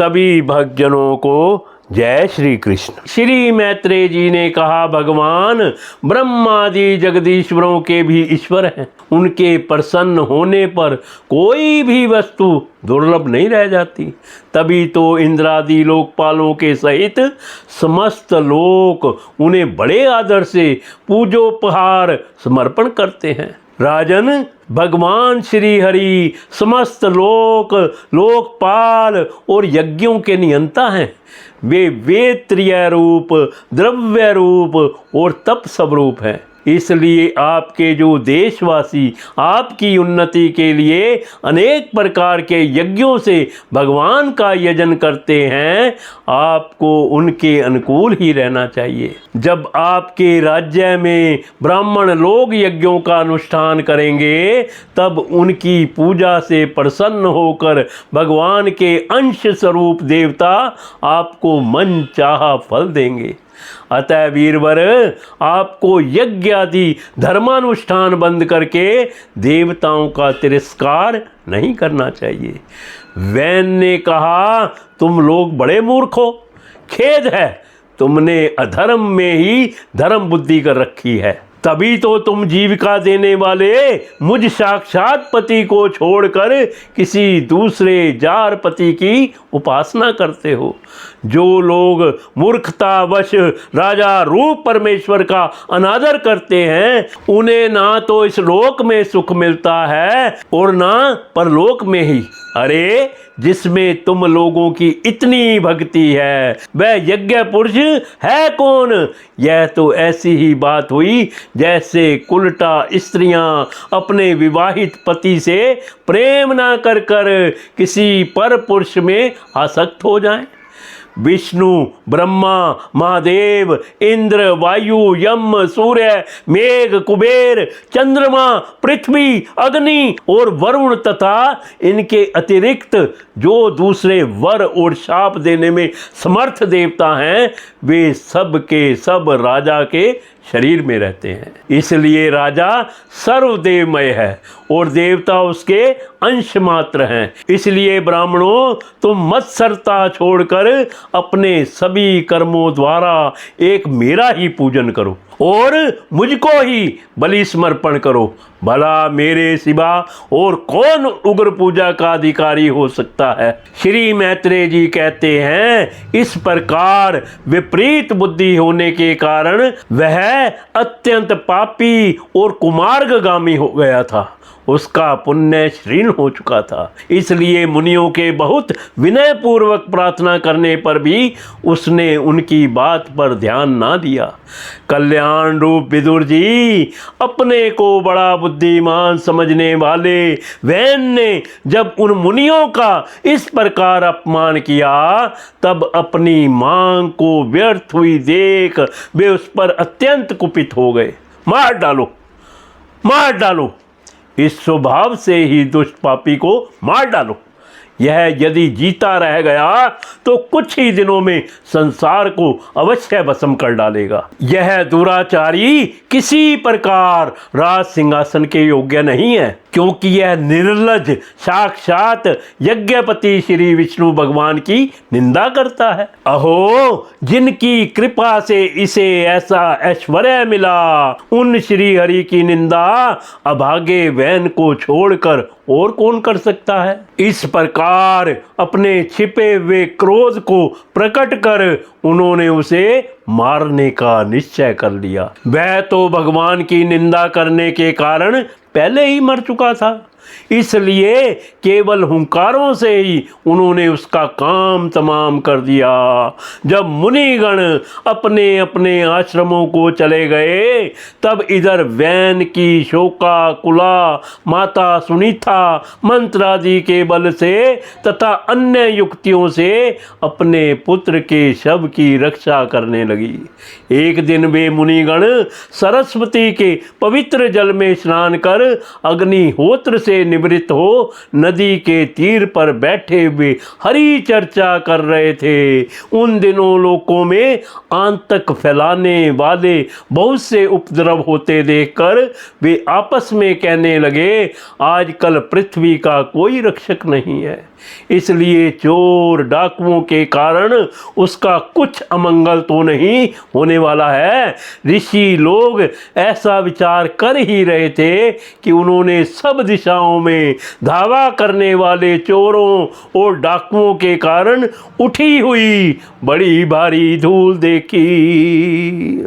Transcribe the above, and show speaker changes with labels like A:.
A: सभी भक्तजनों को जय श्री कृष्ण। श्री मैत्रेय जी ने कहा, भगवान ब्रह्मादि जगदीश्वरों के भी ईश्वर हैं। उनके प्रसन्न होने पर कोई भी वस्तु दुर्लभ नहीं रह जाती। तभी तो इंद्रादि लोकपालों के सहित समस्त लोक उन्हें बड़े आदर से पूजोपहार समर्पण करते हैं। राजन, भगवान श्री हरि समस्त लोकपाल और यज्ञों के नियंता हैं। वे वेत्रिय रूप, द्रव्य रूप और तप स्वरूप हैं। इसलिए आपके जो देशवासी आपकी उन्नति के लिए अनेक प्रकार के यज्ञों से भगवान का यजन करते हैं, आपको उनके अनुकूल ही रहना चाहिए। जब आपके राज्य में ब्राह्मण लोग यज्ञों का अनुष्ठान करेंगे, तब उनकी पूजा से प्रसन्न होकर भगवान के अंश स्वरूप देवता आपको मन चाहा फल देंगे। अतः वीरवर, आपको यज्ञ आदि धर्मानुष्ठान बंद करके देवताओं का तिरस्कार नहीं करना चाहिए। वैन ने कहा, तुम लोग बड़े मूर्ख हो। खेद है, तुमने अधर्म में ही धर्म बुद्धि कर रखी है। तभी तो तुम जीविका देने वाले मुझ साक्षात पति को छोड़कर किसी दूसरे जार पति की उपासना करते हो। जो लोग मूर्खतावश राजा रूप परमेश्वर का अनादर करते हैं, उन्हें ना तो इस लोक में सुख मिलता है और ना परलोक में ही। अरे, जिसमें तुम लोगों की इतनी भक्ति है, वह यज्ञ पुरुष है कौन? यह तो ऐसी ही बात हुई जैसे कुलटा स्त्रियां अपने विवाहित पति से प्रेम ना कर किसी पर पुरुष में आसक्त हो जाएं। विष्णु, ब्रह्मा, महादेव, इंद्र, वायु, यम, सूर्य, मेघ, कुबेर, चंद्रमा, पृथ्वी, अग्नि और वरुण तथा इनके अतिरिक्त जो दूसरे वर और शाप देने में समर्थ देवता हैं, वे सब के सब राजा के शरीर में रहते हैं। इसलिए राजा सर्वदेवमय है और देवता उसके अंश मात्र हैं। इसलिए ब्राह्मणों, तुम मत्सरता छोड़कर अपने सभी कर्मों द्वारा एक मेरा ही पूजन करो और मुझको ही बलि समर्पण करो। भला मेरे सिवा और कौन उग्र पूजा का अधिकारी हो सकता है? श्री मैत्रेय जी कहते हैं, इस प्रकार विपरीत बुद्धि होने के कारण वह अत्यंत पापी और कुमार्गगामी हो गया था। उसका पुण्य क्षीण हो चुका था। इसलिए मुनियों के बहुत विनय पूर्वक प्रार्थना करने पर भी उसने उनकी बात पर ध्यान ना दिया। कल्याण रूप विदुर जी, अपने को बड़ा बुद्धिमान समझने वाले वैन ने जब उन मुनियों का इस प्रकार अपमान किया, तब अपनी मांग को व्यर्थ हुई देख वे उस पर अत्यंत कुपित हो गए। मार डालो, मार डालो, इस स्वभाव से ही दुष्ट पापी को मार डालो। यह यदि जीता रह गया तो कुछ ही दिनों में संसार को अवश्य भस्म कर डालेगा। यह दुराचारी किसी प्रकार राज सिंहासन के योग्य नहीं है, क्योंकि यह निर्लज साक्षात यज्ञपति श्री विष्णु भगवान की निंदा करता है। अहो, जिनकी कृपा से इसे ऐसा ऐश्वर्य मिला, उन श्री हरि की निंदा अभागे वैन को छोड़कर और कौन कर सकता है? इस प्रकार अपने छिपे हुए क्रोध को प्रकट कर उन्होंने उसे मारने का निश्चय कर लिया। वह तो भगवान की निंदा करने के कारण पहले ही मर चुका था। इसलिए केवल हुंकारों से ही उन्होंने उसका काम तमाम कर दिया। जब मुनिगण अपने अपने आश्रमों को चले गए, तब इधर वैन की शोका कुला माता सुनीता मंत्र आदि के बल से तथा अन्य युक्तियों से अपने पुत्र के शव की रक्षा करने लगी। एक दिन वे मुनिगण सरस्वती के पवित्र जल में स्नान कर अग्निहोत्र से से निवृत्त हो नदी के तीर पर बैठे हुए हरी चर्चा कर रहे थे। उन दिनों लोगों में आतंक फैलाने वाले बहुत से उपद्रव होते देखकर वे आपस में कहने लगे, आजकल पृथ्वी का कोई रक्षक नहीं है, इसलिए चोर डाकुओं के कारण उसका कुछ अमंगल तो नहीं होने वाला है। ऋषि लोग ऐसा विचार कर ही रहे थे कि उन्होंने सब दिशाओं में धावा करने वाले चोरों और डाकुओं के कारण उठी हुई बड़ी भारी धूल देखी।